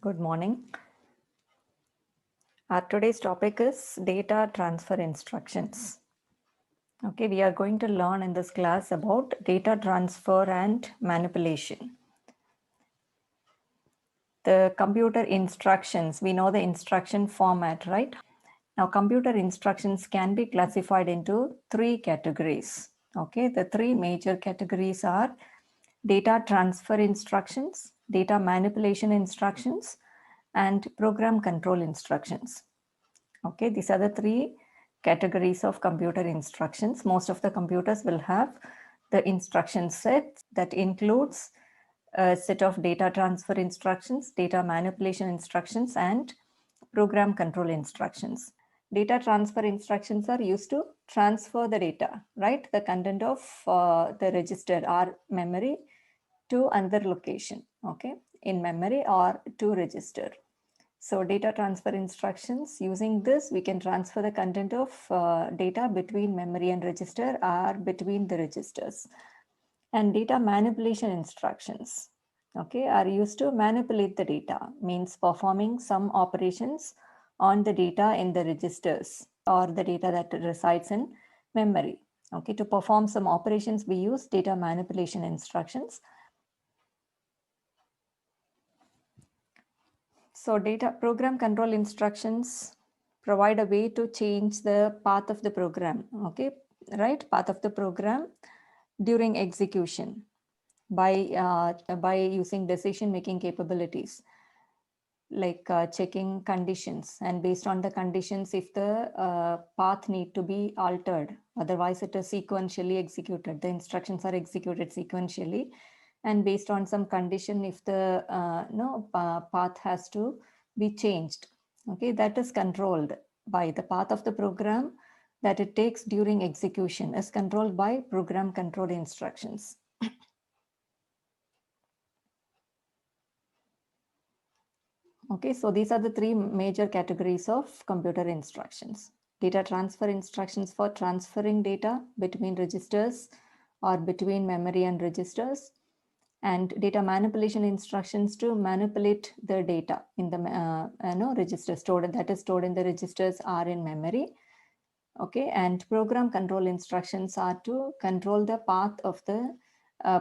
Good morning. Our today's topic is data transfer instructions. Okay, we are going to learn in this class about data transfer and manipulation. The computer instructions, we know the instruction format, right? Now, computer instructions can be classified into three categories. Okay, the three major categories are data transfer instructions, data manipulation instructions, and program control instructions. Okay, these are the three categories of computer instructions. Most of the computers will have the instruction set that includes a set of data transfer instructions, data manipulation instructions, and program control instructions. Data transfer instructions are used to transfer the data, right? The content of the register or memory to another location, okay, in memory or to register. So data transfer instructions, using this, we can transfer the content of data between memory and register or between the registers. And data manipulation instructions, okay, are used to manipulate the data, means performing some operations on the data in the registers or the data that resides in memory. Okay, to perform some operations, we use data manipulation instructions. So data program control instructions provide a way to change the path of the program, okay, right? Path of the program during execution by using decision-making capabilities, like checking conditions, and based on the conditions, if the path need to be altered, otherwise it is sequentially executed. The instructions are executed sequentially, and based on some condition, if the path has to be changed, okay, that is controlled by the path of the program that it takes during execution is controlled by program control instructions. Okay, so these are the three major categories of computer instructions. Data transfer instructions for transferring data between registers or between memory and registers, and data manipulation instructions to manipulate the data in the register stored, that is stored in the registers or in memory. Okay, and program control instructions are to control the path of the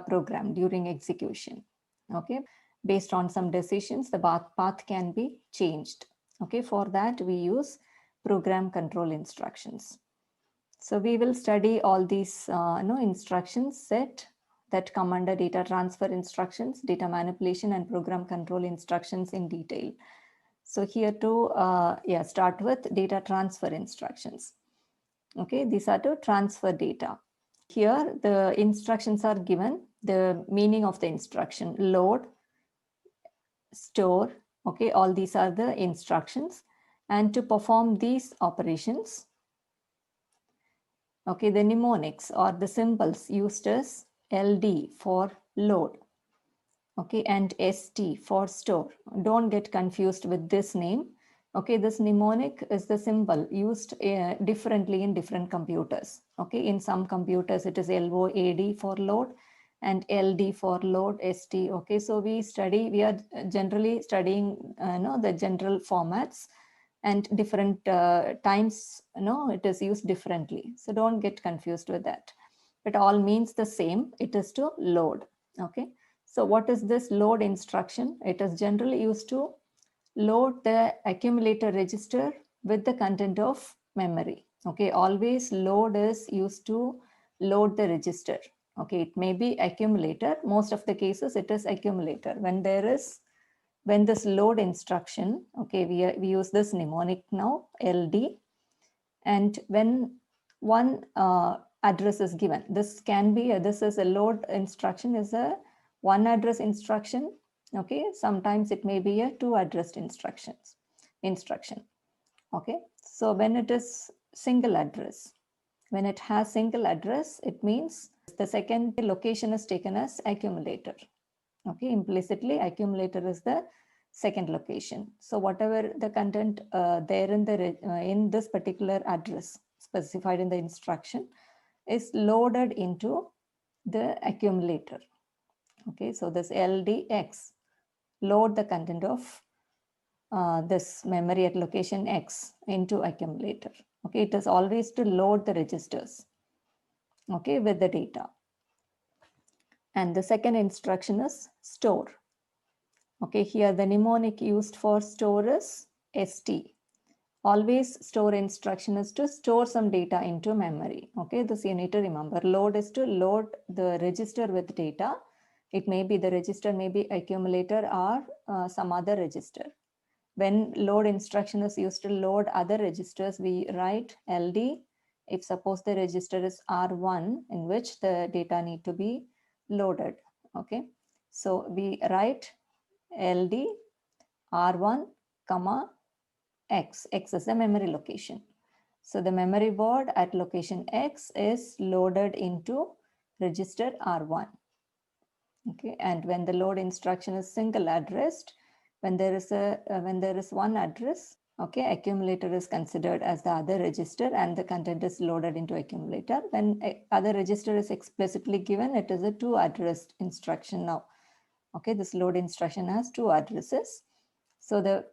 program during execution. Okay, based on some decisions, the path can be changed. Okay, for that we use program control instructions. So we will study all these instructions set that come under data transfer instructions, data manipulation, and program control instructions in detail. So here to start with data transfer instructions. Okay, these are to transfer data. Here the instructions are given, the meaning of the instruction: load, store. Okay, all these are the instructions, and to perform these operations, okay, the mnemonics or the symbols used as LD for load, okay, and ST for store. Don't get confused with this name. Okay, this mnemonic is the symbol used differently in different computers. Okay, in some computers it is LOAD for load and LD for load, ST. Okay, so we are generally studying the general formats, and different times it is used differently. So don't get confused with that. It all means the same. It is to load. Okay, so what is this load instruction? It is generally used to load the accumulator register with the content of memory. Okay, always load is used to load the register. Okay, it may be accumulator. Most of the cases it is accumulator. When this load instruction, okay, we use this mnemonic now, LD, and when one address is given, this is a load instruction, is a one address instruction. Okay, sometimes it may be a two addressed instruction. Okay, so when it is single address, when it has single address, it means the second location is taken as accumulator. Okay, implicitly accumulator is the second location. So whatever the content there in this particular address specified in the instruction is loaded into the accumulator. Okay, so this LDX, load the content of this memory at location X into accumulator. Okay, it is always to load the registers, okay, with the data. And the second instruction is store. Okay, here the mnemonic used for store is ST. Always store instruction is to store some data into memory. Okay, this you need to remember. Load is to load the register with data. It may be the register, may be accumulator or some other register. When load instruction is used to load other registers, we write LD. If suppose the register is R1 in which the data need to be loaded. Okay, so we write LD R1 comma X. X is the memory location. So the memory word at location X is loaded into register R1. Okay, and when the load instruction is single addressed, when there is one address, okay, accumulator is considered as the other register and the content is loaded into accumulator. When other register is explicitly given, it is a two addressed instruction now. Okay, this load instruction has two addresses. So the,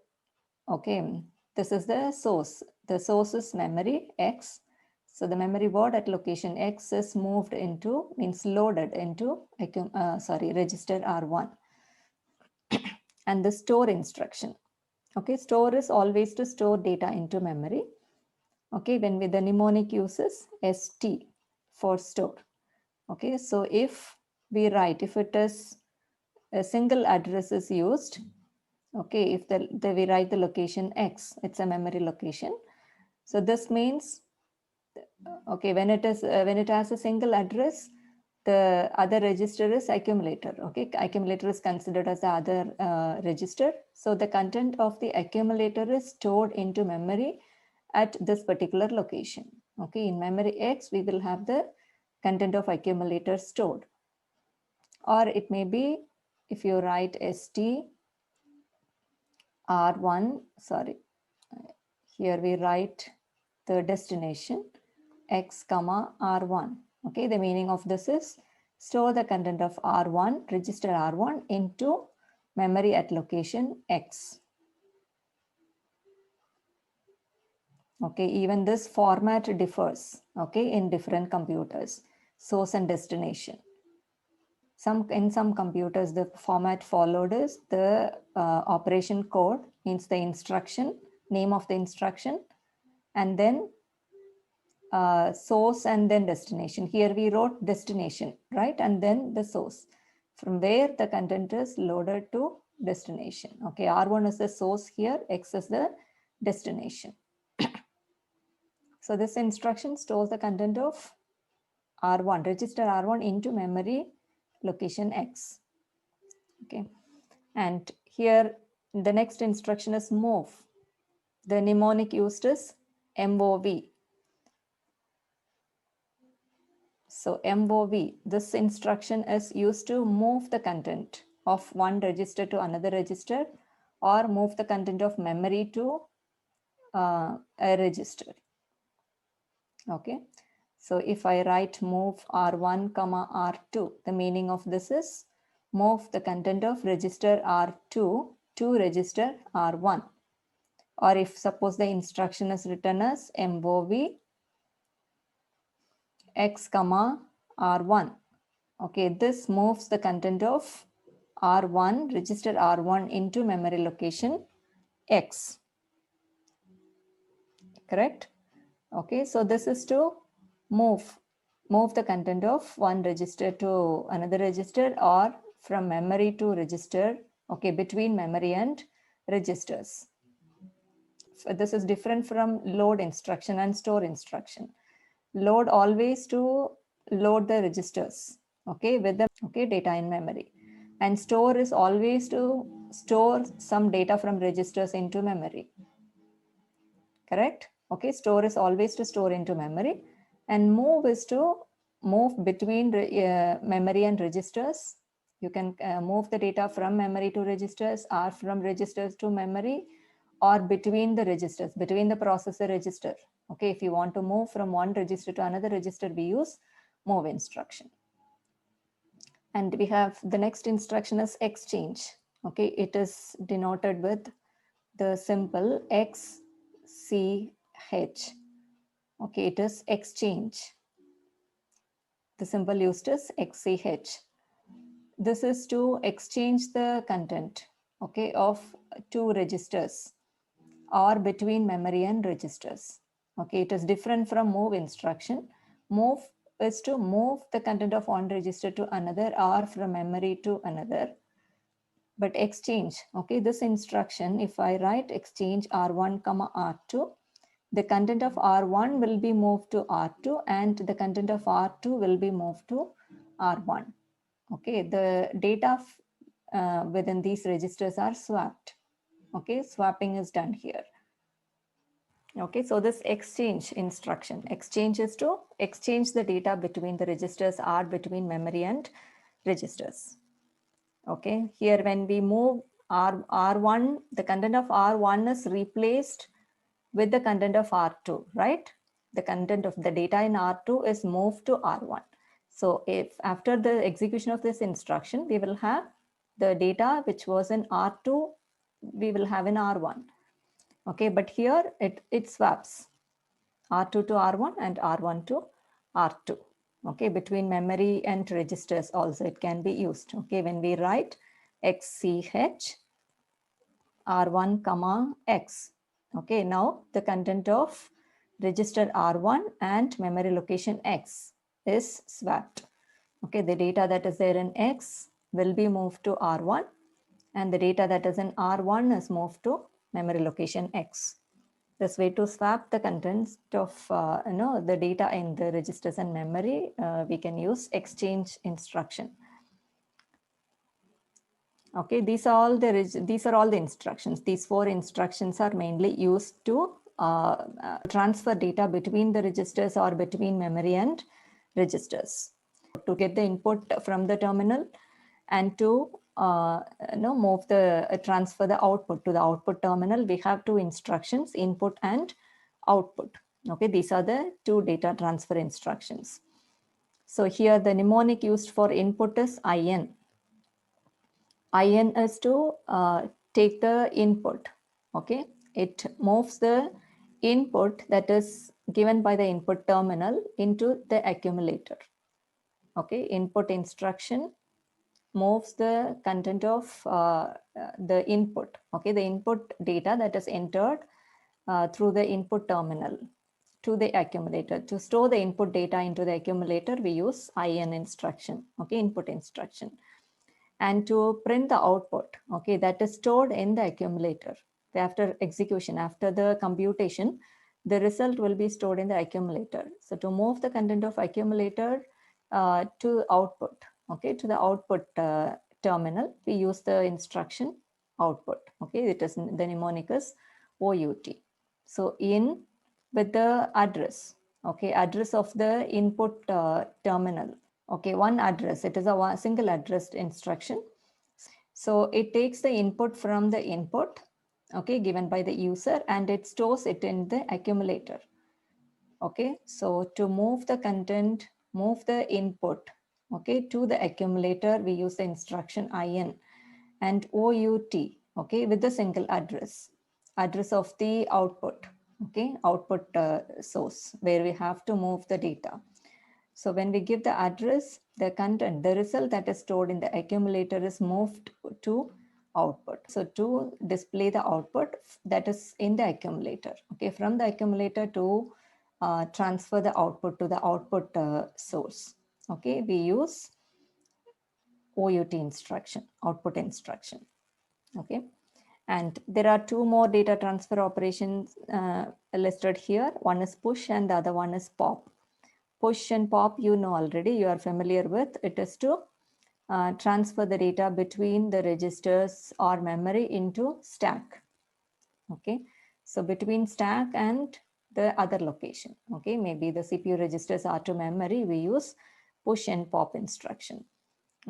okay, this is the source. The source is memory X. So the memory word at location X is moved into, means loaded into, register R1. And the store instruction. Okay, store is always to store data into memory. Okay, when with the mnemonic uses ST for store. Okay, so if we write, if it is a single address is used, okay, if we write the location X, it's a memory location. So this means, okay, when it has a single address, the other register is accumulator. Okay, accumulator is considered as the other register. So the content of the accumulator is stored into memory at this particular location. Okay, in memory X, we will have the content of accumulator stored. Or it may be, if you write ST R1, sorry, here we write the destination X comma R1. Okay, the meaning of this is store the content of R1, register R1 into memory at location X. Okay, even this format differs, okay, in different computers, source and destination. In some computers, the format followed is the operation code, means the instruction, name of the instruction, and then source and then destination. Here we wrote destination, right? And then the source, from where the content is loaded to destination. Okay, R1 is the source here, X is the destination. So this instruction stores the content of R1, register R1 into memory location X. Okay, and here the next instruction is move. The mnemonic used is MOV. So MOV, this instruction is used to move the content of one register to another register or move the content of memory to a register. Okay, so if I write move R1 comma R2, the meaning of this is move the content of register R2 to register R1. Or if suppose the instruction is written as MOV X comma R1. Okay, this moves the content of R1, register R1 into memory location X. Correct? Okay, so this is to move the content of one register to another register or from memory to register, okay, between memory and registers. So this is different from load instruction and store instruction. Load always to load the registers, okay, with the data in memory, and store is always to store some data from registers into memory. Correct? Okay, store is always to store into memory, and move is to move between memory and registers. You can move the data from memory to registers or from registers to memory or between the registers, between the processor register. Okay, if you want to move from one register to another register, we use move instruction. And we have the next instruction is exchange. Okay, it is denoted with the symbol XCH. Okay, it is exchange. The symbol used is XCH. This is to exchange the content, okay, of two registers or between memory and registers. Okay, it is different from move instruction. Move is to move the content of one register to another or from memory to another. But exchange, okay, this instruction, if I write exchange R1 comma R2, the content of R1 will be moved to R2 and the content of R2 will be moved to R1. Okay, the data within these registers are swapped. Okay, swapping is done here. Okay, so this exchange instruction, exchange is to exchange the data between the registers or between memory and registers. Okay, here when we move R1, the content of R1 is replaced with the content of R2, right? The content of the data in R2 is moved to R1. So if after the execution of this instruction, we will have the data which was in R2, we will have in R1. Okay, but here it swaps R2 to R1 and R1 to R2. Okay, between memory and registers also it can be used. Okay, when we write XCH R1 comma X. Okay, now the content of register R1 and memory location X is swapped. Okay, the data that is there in X will be moved to R1 and the data that is in R1 is moved to memory location X. This way to swap the contents of the data in the registers and memory, we can use exchange instruction. Okay, these are all the instructions. These 4 instructions are mainly used to transfer data between the registers or between memory and registers. To get the input from the terminal and to move the transfer the output to the output terminal, we have 2 instructions, input and output. Okay, these are the 2 data transfer instructions. So here the mnemonic used for input is IN. IN is to take the input. Okay, it moves the input that is given by the input terminal into the accumulator. Okay, input instruction moves the content of the input. Okay, the input data that is entered through the input terminal to the accumulator. To store the input data into the accumulator, we use IN instruction. Okay, input instruction. And to print the output, okay, that is stored in the accumulator. After execution, after the computation, the result will be stored in the accumulator. So to move the content of accumulator to output, okay, to the output terminal, we use the instruction output. Okay, it is the mnemonic is OUT. So in with the address, okay, address of the input terminal. Okay, one address, it is a single addressed instruction. So it takes the input from the input, okay, given by the user, and it stores it in the accumulator. Okay, so to move the content, move the input, okay, to the accumulator, we use the instruction IN and OUT, okay, with the single address of the output, okay, output source where we have to move the data. So when we give the address, the content, the result that is stored in the accumulator is moved to output. So to display the output that is in the accumulator, okay, from the accumulator to transfer the output to the output source, okay, we use OUT instruction, output instruction, okay. And there are 2 more data transfer operations listed here. One is push and the other one is pop. Push and pop, you know already, you are familiar with. It is to transfer the data between the registers or memory into stack. Okay, so between stack and the other location. Okay, maybe the CPU registers are to memory, we use push and pop instruction.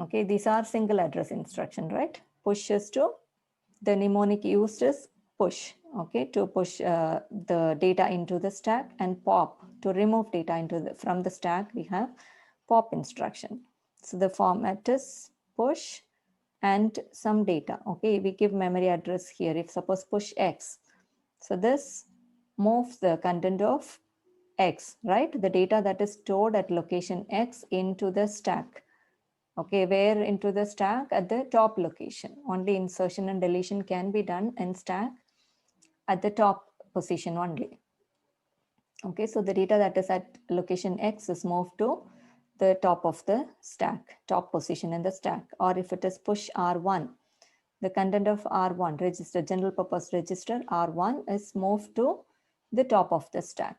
Okay, these are single address instruction, right? Push is to, the mnemonic used is push, okay, to push the data into the stack, and pop to remove data into from the stack, we have pop instruction. So the format is push and some data. Okay, we give memory address here. If suppose push X, so this moves the content of X, right? The data that is stored at location X into the stack. Okay, where into the stack? At the top location. Only insertion and deletion can be done in stack at the top position only. Okay, so the data that is at location X is moved to the top of the stack, top position in the stack. Or if it is push R1, the content of R1 register, general purpose register R1 is moved to the top of the stack.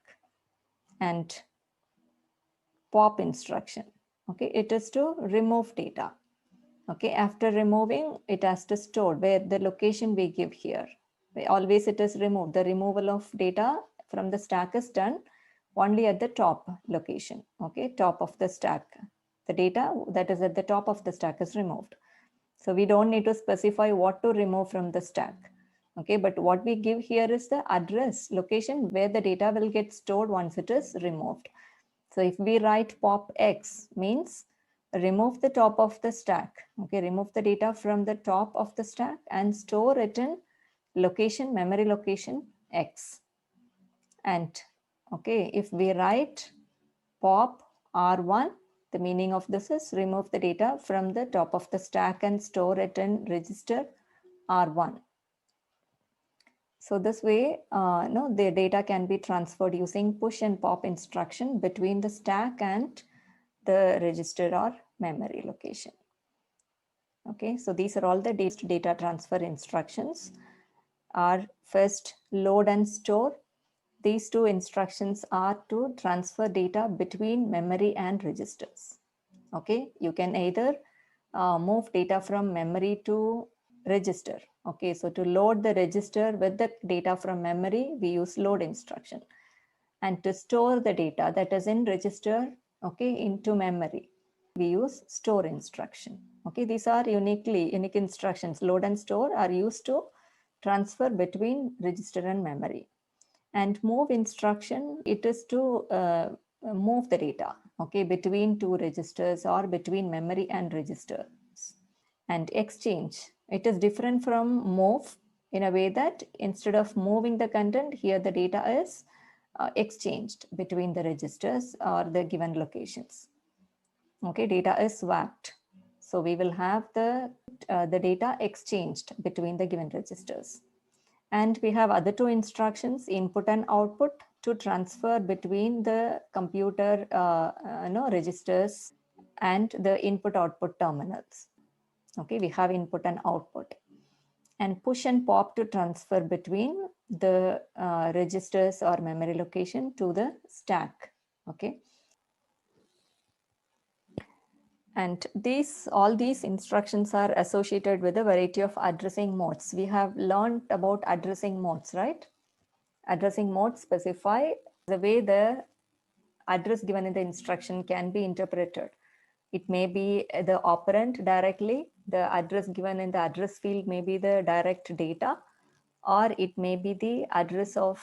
And pop instruction, okay, it is to remove data. Okay, after removing, it has to store where the location we give here. Always it is removed. The removal of data from the stack is done only at the top location. Okay, top of the stack. The data that is at the top of the stack is removed. So we don't need to specify what to remove from the stack. Okay, but what we give here is the address location where the data will get stored once it is removed. So if we write pop X means remove the top of the stack. Okay, remove the data from the top of the stack and store it in location, memory location X. And okay, if we write pop R1, the meaning of this is remove the data from the top of the stack and store it in register R1. So this way, the data can be transferred using push and pop instruction between the stack and the register or memory location. Okay, so these are all the data transfer instructions. Are first load and store. These two instructions are to transfer data between memory and registers. Okay, you can either move data from memory to register. Okay, so to load the register with the data from memory, we use load instruction. And to store the data that is in register, okay, into memory, we use store instruction. Okay, these are unique instructions. Load and store are used to transfer between register and memory. And move instruction, it is to move the data, okay, between two registers or between memory and register. And exchange, it is different from move in a way that instead of moving the content, here the data is exchanged between the registers or the given locations. Okay, data is swapped. So we will have the data exchanged between the given registers. And we have other two instructions, input and output, to transfer between the computer registers and the input output terminals. Okay, we have input and output. And push and pop to transfer between the registers or memory location to the stack. Okay. And all these instructions are associated with a variety of addressing modes. We have learned about addressing modes, right? Addressing modes specify the way the address given in the instruction can be interpreted. It may be the operand directly, the address given in the address field may be the direct data, or it may be the address of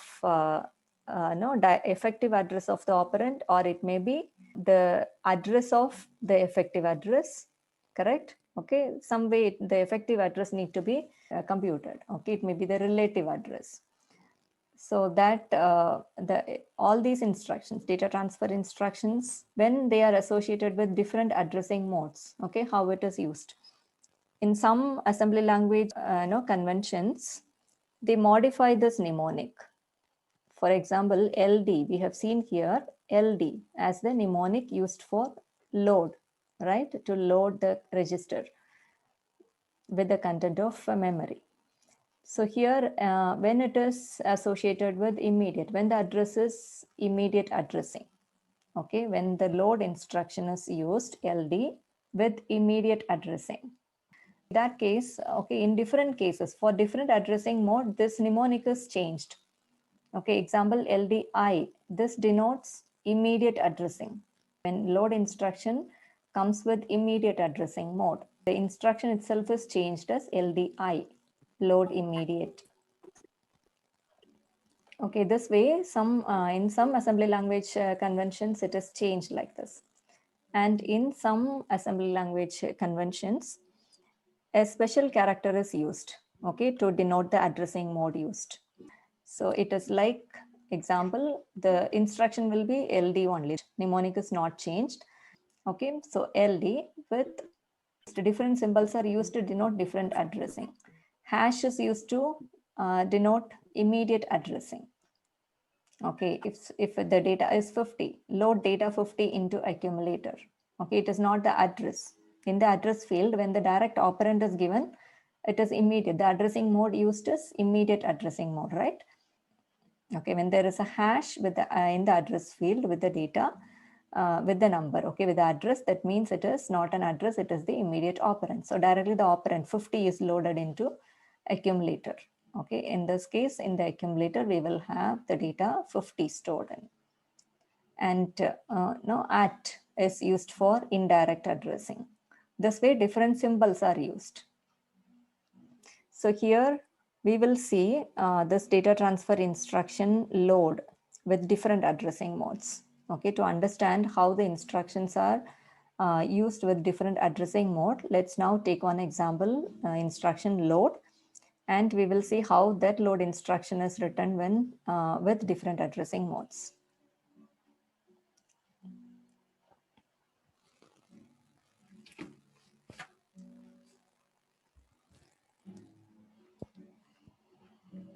effective address of the operand, or it may be the address of the effective address, correct? Okay, some way the effective address need to be computed. Okay, it may be the relative address. So that all these instructions, data transfer instructions, when they are associated with different addressing modes, okay, how it is used. In some assembly language conventions, they modify this mnemonic. For example, LD, we have seen here LD as the mnemonic used for load, right? To load the register with the content of memory. So here, when it is associated with immediate, when the address is immediate addressing, okay, when the load instruction is used, LD, with immediate addressing. In that case, okay, in different cases, for different addressing mode, this mnemonic is changed. Okay, example LDI, this denotes immediate addressing. When load instruction comes with immediate addressing mode, the instruction itself is changed as LDI, load immediate. Okay, this way, in some assembly language conventions, it is changed like this. And in some assembly language conventions, a special character is used, okay, to denote the addressing mode used. So it is like, example, the instruction will be LD only. Mnemonic is not changed. Okay, so LD with different symbols are used to denote different addressing. Hash is used to denote immediate addressing. Okay, if the data is 50, load data 50 into accumulator. Okay, it is not the address. In the address field, when the direct operand is given, it is immediate. The addressing mode used is immediate addressing mode, right? Okay, when there is a hash with the in the address field with the data, with the number, okay, with the address, that means it is not an address, it is the immediate operand. So directly the operand 50 is loaded into accumulator. Okay, in this case, in the accumulator, we will have the data 50 stored in. And no, at is used for indirect addressing. This way, different symbols are used. So here we will see this data transfer instruction load with different addressing modes. Okay, to understand how the instructions are used with different addressing mode, let's now take one example, instruction load, and we will see how that load instruction is written when with different addressing modes.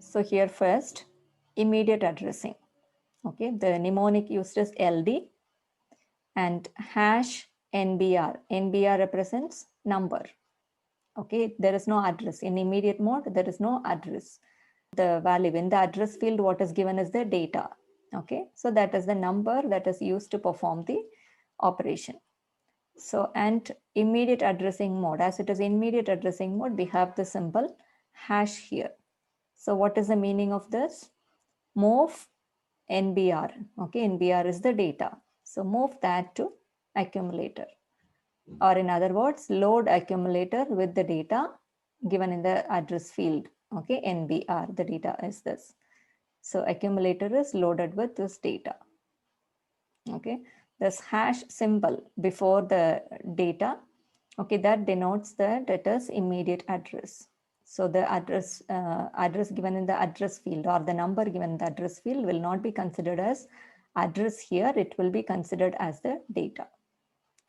So here first, immediate addressing. Okay, the mnemonic used is LD and hash NBR. NBR represents number. Okay, there is no address. In immediate mode, there is no address. The value in the address field, what is given is the data. Okay, so that is the number that is used to perform the operation. So, and immediate addressing mode, as it is immediate addressing mode, we have the symbol hash here. So what is the meaning of this? Move NBR. Okay, NBR is the data. So move that to accumulator. Or in other words, load accumulator with the data given in the address field. Okay, NBR, the data is this. So accumulator is loaded with this data. Okay, this hash symbol before the data, okay, that denotes that it is immediate address. So the address given in the address field or the number given in the address field will not be considered as address here. It will be considered as the data.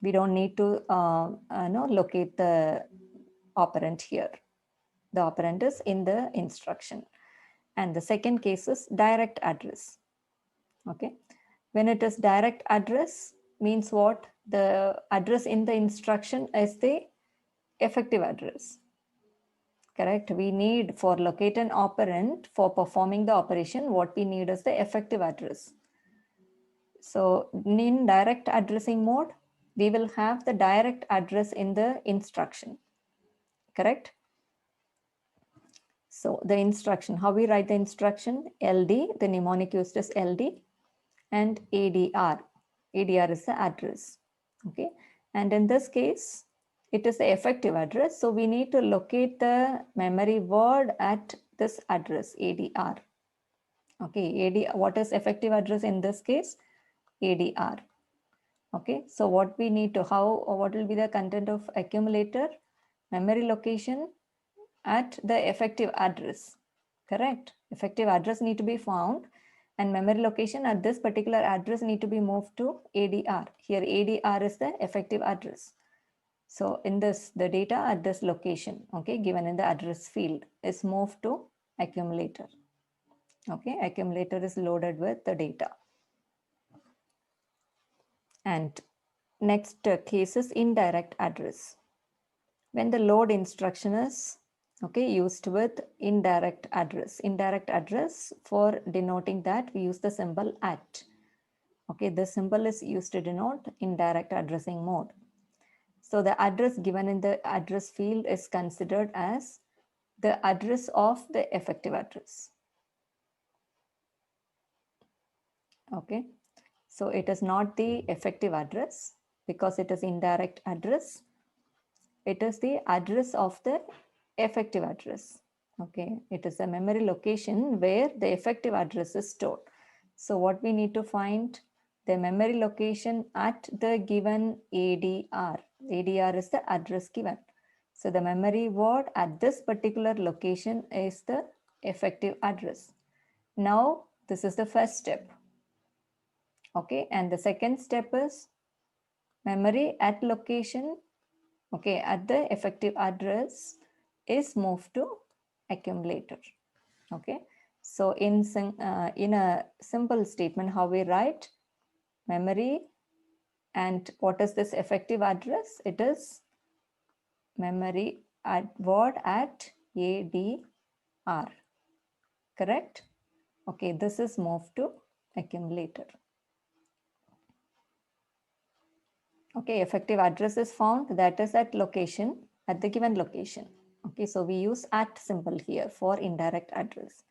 We don't need to locate the operand here. The operand is in the instruction. And the second case is direct address. Okay. When it is direct address means what? The address in the instruction is the effective address. Correct. We need, for locate an operand for performing the operation, what we need is the effective address. So in direct addressing mode, we will have the direct address in the instruction. Correct. So the instruction, how we write the instruction? LD, the mnemonic used is LD, and ADR. ADR is the address. Okay. And in this case, it is the effective address. So we need to locate the memory word at this address, ADR. Okay, what is effective address in this case? ADR. Okay, so what we need to, what will be the content of accumulator? Memory location at the effective address. Correct. Effective address need to be found, and memory location at this particular address need to be moved to ADR. Here ADR is the effective address. So in this, the data at this location, okay, given in the address field is moved to accumulator. Okay, accumulator is loaded with the data. And next case is indirect address. When the load instruction is used with indirect address for denoting that, we use the symbol at. Okay, this symbol is used to denote indirect addressing mode. So the address given in the address field is considered as the address of the effective address. Okay, so it is not the effective address because it is indirect address. It is the address of the effective address. Okay, it is a memory location where the effective address is stored. So what we need to find? The memory location at the given ADR. ADR is the address given. So the memory word at this particular location is the effective address. Now, this is the first step. Okay, and the second step is memory at location, okay, at the effective address is moved to accumulator. Okay, so in a simple statement, how we write memory and what is this effective address? It is memory at word at ADR, correct? Okay, this is moved to accumulator. Okay, effective address is found, that is at location, at the given location. Okay, so we use at symbol here for indirect address.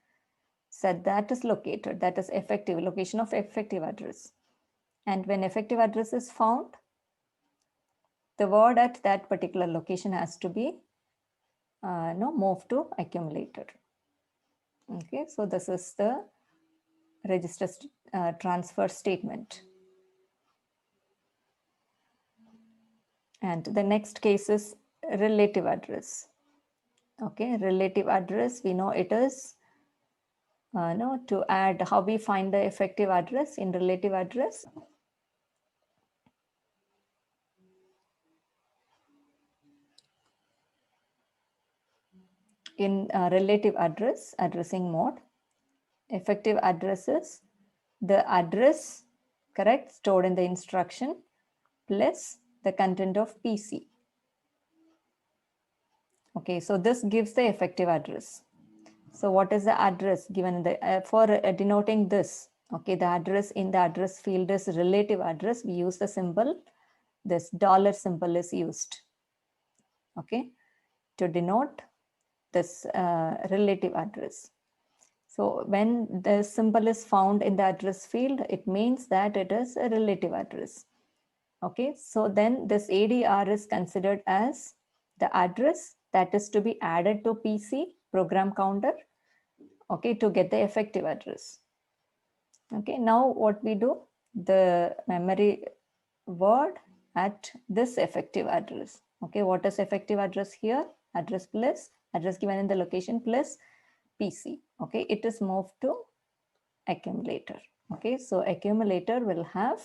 So that is located, that is effective, location of effective address. And when effective address is found, the word at that particular location has to be moved to accumulator. Okay, so this is the register transfer statement. And the next case is relative address. Okay, relative address, we know it is to add, how we find the effective address in relative address. In relative address addressing mode, effective address is the address, correct, stored in the instruction plus the content of PC. Okay, so this gives the effective address. So what is the address given in the, for denoting this? Okay, the address in the address field is relative address. We use the symbol, this dollar symbol is used, okay, to denote this relative address. So when the symbol is found in the address field, it means that it is a relative address. Okay, so then this ADR is considered as the address that is to be added to PC program counter, okay, to get the effective address. Okay, now what we do, the memory word at this effective address. Okay, what is effective address here? Address plus address given in the location plus PC. Okay, it is moved to accumulator. Okay, so accumulator will have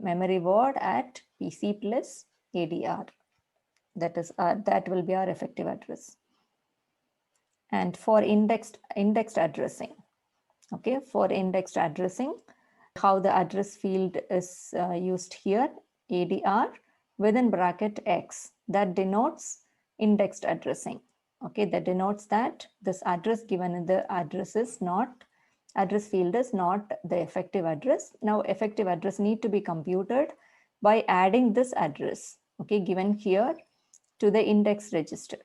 memory word at PC plus ADR. That is that will be our effective address. And for indexed addressing, okay, for indexed addressing, how the address field is used here, ADR within bracket X, that denotes indexed addressing. Okay, that denotes that this address given in the address is not, address field is not the effective address. Now effective address need to be computed by adding this address, okay, given here to the index register,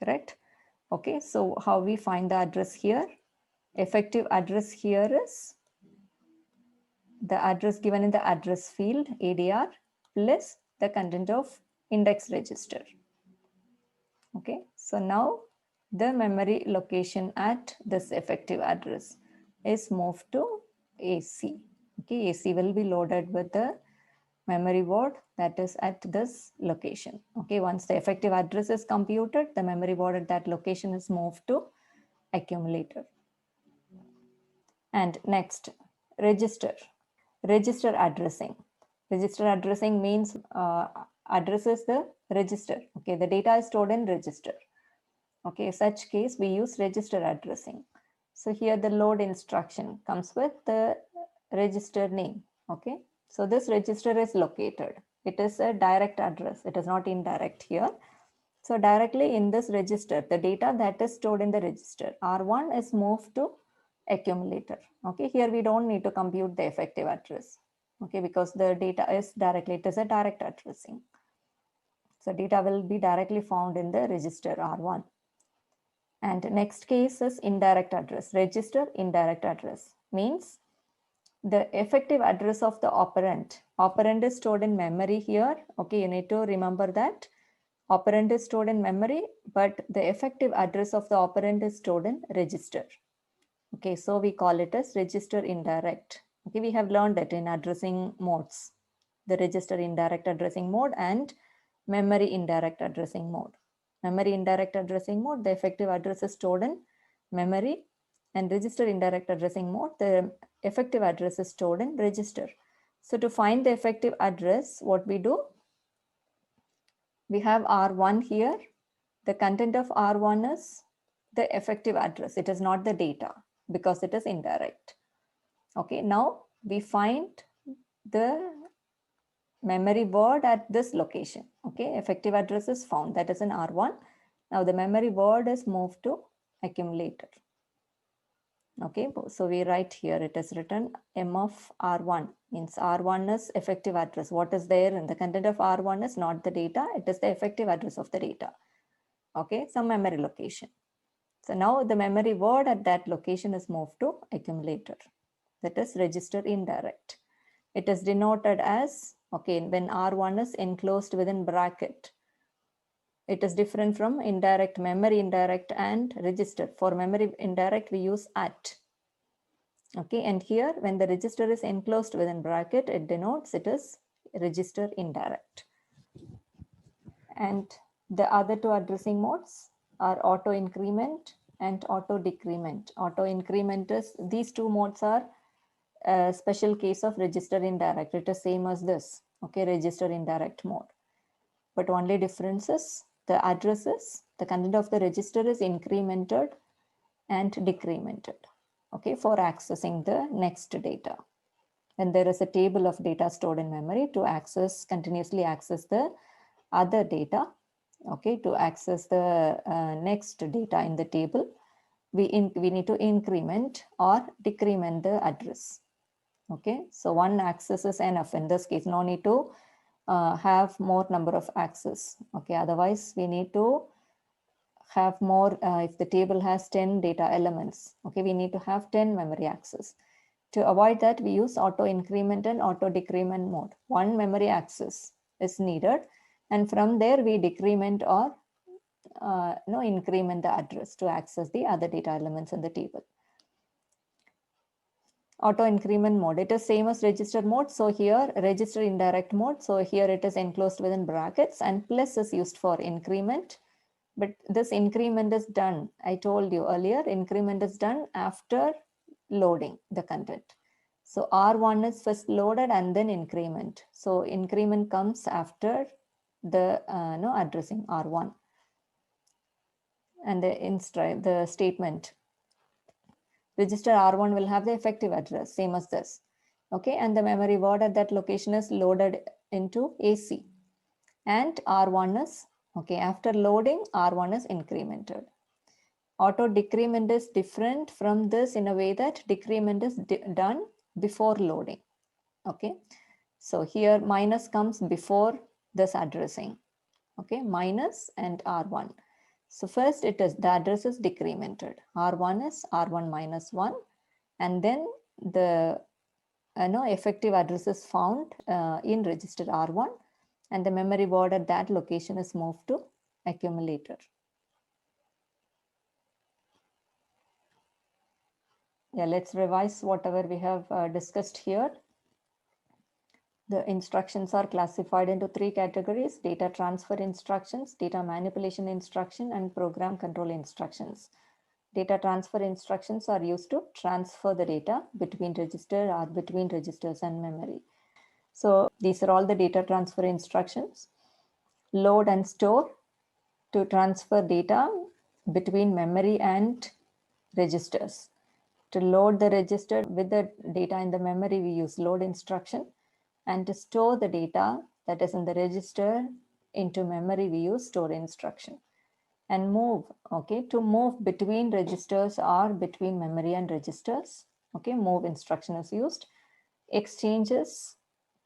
correct? Okay, so how we find the address here? Effective address here is the address given in the address field ADR plus the content of index register. Okay, so now the memory location at this effective address is moved to AC. Okay, AC will be loaded with the memory word that is at this location. Okay, once the effective address is computed, the memory word at that location is moved to accumulator. And next, register. Register addressing. Register addressing means addresses the register. Okay, the data is stored in register. Okay, such case we use register addressing. So here the load instruction comes with the register name. Okay, so this register is located. It is a direct address. It is not indirect here. So directly in this register, the data that is stored in the register R1 is moved to accumulator. Okay, here we don't need to compute the effective address. Okay, because the data is directly, it is a direct addressing. So data will be directly found in the register R1. And next case is indirect address. Register indirect address means the effective address of the operand. Operand is stored in memory here. Okay, you need to remember that. Operand is stored in memory, but the effective address of the operand is stored in register. Okay, so we call it as register indirect. Okay, we have learned it in addressing modes, the register indirect addressing mode and memory indirect addressing mode. Memory indirect addressing mode, the effective address is stored in memory, and register indirect addressing mode, the effective address is stored in register. So to find the effective address, what we do, we have R1 here. The content of R1 is the effective address. It is not the data because it is indirect. Okay, now we find the memory word at this location. Okay, effective address is found, that is in R1. Now the memory word is moved to accumulator. Okay, so we write here, it is written M of R1, means R1 is effective address. What is there in the content of R1 is not the data, it is the effective address of the data. Okay, some memory location. So now the memory word at that location is moved to accumulator, that is register indirect. It is denoted as, okay, when R1 is enclosed within bracket. It is different from indirect, memory indirect and register. For memory indirect, we use at. Okay, and here when the register is enclosed within bracket, it denotes it is register indirect. And the other two addressing modes are auto increment and auto decrement. Auto increment is, these two modes are a special case of register indirect. It is same as this, okay, register indirect mode. But only difference is the addresses, the content of the register is incremented and decremented, okay, for accessing the next data. When there is a table of data stored in memory, to access, continuously access the other data, okay, to access the next data in the table, we need to increment or decrement the address. Okay, so one access is enough in this case, no need to have more number of access. Okay, otherwise we need to have more, if the table has 10 data elements, okay, we need to have 10 memory access. To avoid that, we use auto increment and auto decrement mode. One memory access is needed, and from there we decrement or increment the address to access the other data elements in the table. Auto increment mode, it is same as register mode. So here register indirect mode. So here it is enclosed within brackets, and plus is used for increment. But this increment is done, I told you earlier, increment is done after loading the content. So R1 is first loaded and then increment. So increment comes after the addressing R1. And the statement, register R1 will have the effective address, same as this. Okay, and the memory word at that location is loaded into AC. And R1 is, okay, after loading, R1 is incremented. Auto decrement is different from this in a way that decrement is done before loading. Okay, so here minus comes before this addressing. Okay, minus and R1. So first it is, the address is decremented. R1 is R1 minus 1, and then the effective address is found in register R1, and the memory word at that location is moved to accumulator. Yeah, let's revise whatever we have discussed here. The instructions are classified into three categories: data transfer instructions, data manipulation instruction, and program control instructions. Data transfer instructions are used to transfer the data between register or between registers and memory. So these are all the data transfer instructions. Load and store, to transfer data between memory and registers. To load the register with the data in the memory, we use load instruction. And to store the data that is in the register into memory, we use store instruction. And move, okay, to move between registers or between memory and registers, okay, move instruction is used. Exchanges,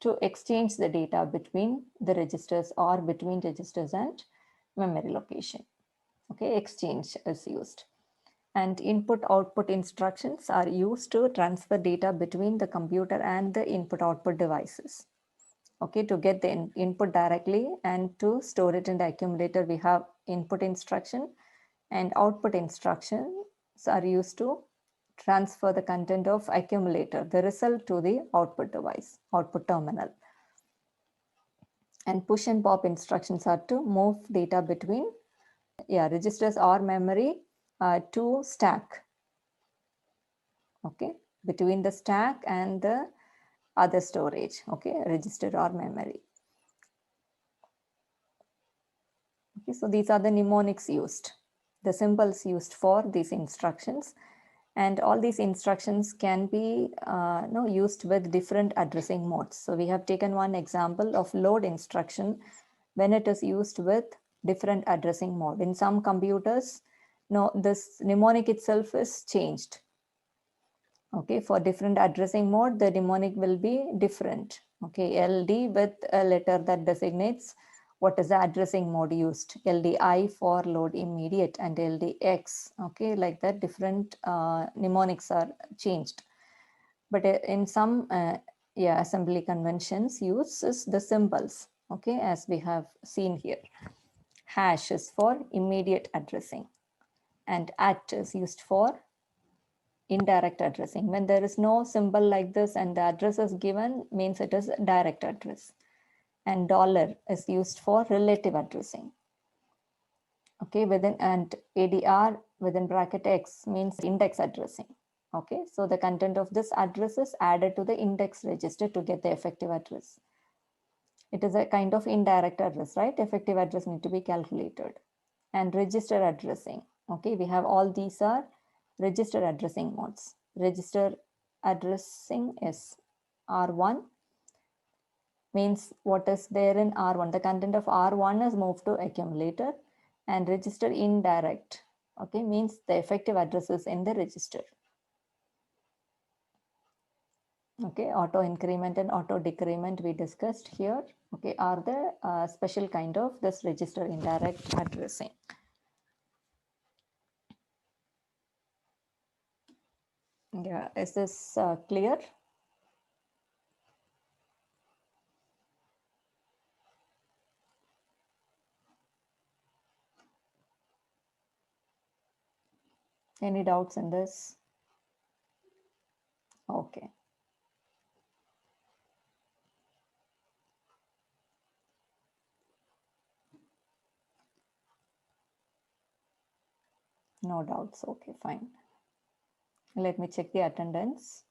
to exchange the data between the registers or between registers and memory location, okay, exchange is used. And input output instructions are used to transfer data between the computer and the input output devices. Okay, to get the input directly and to store it in the accumulator, we have input instruction, and output instructions are used to transfer the content of accumulator, the result, to the output device, output terminal. And push and pop instructions are to move data between registers or memory to stack. Okay, between the stack and the other storage. Okay, register or memory. Okay, so these are the mnemonics used, the symbols used for these instructions. And all these instructions can be used with different addressing modes. So we have taken one example of load instruction when it is used with different addressing mode. In some computers, no, this mnemonic itself is changed. Okay, for different addressing mode, the mnemonic will be different. Okay, LD with a letter that designates what is the addressing mode used. LDI for load immediate and LDX. Okay, like that, different mnemonics are changed. But in some assembly conventions uses the symbols. Okay, as we have seen here. Hash is for immediate addressing, and at is used for indirect addressing. When there is no symbol like this and the address is given, means it is direct address. And dollar is used for relative addressing. Okay, within, and ADR within bracket X means index addressing. Okay, so the content of this address is added to the index register to get the effective address. It is a kind of indirect address, right? Effective address need to be calculated. And register addressing. Okay, we have all these are register addressing modes. Register addressing is R1, means what is there in R1. The content of R1 is moved to accumulator. And register indirect, okay, means the effective address is in the register. Okay, auto increment and auto decrement we discussed here. Okay, are the special kind of this register indirect addressing. Yeah, is this clear? Any doubts in this? Okay. No doubts. Okay, fine. Let me check the attendance.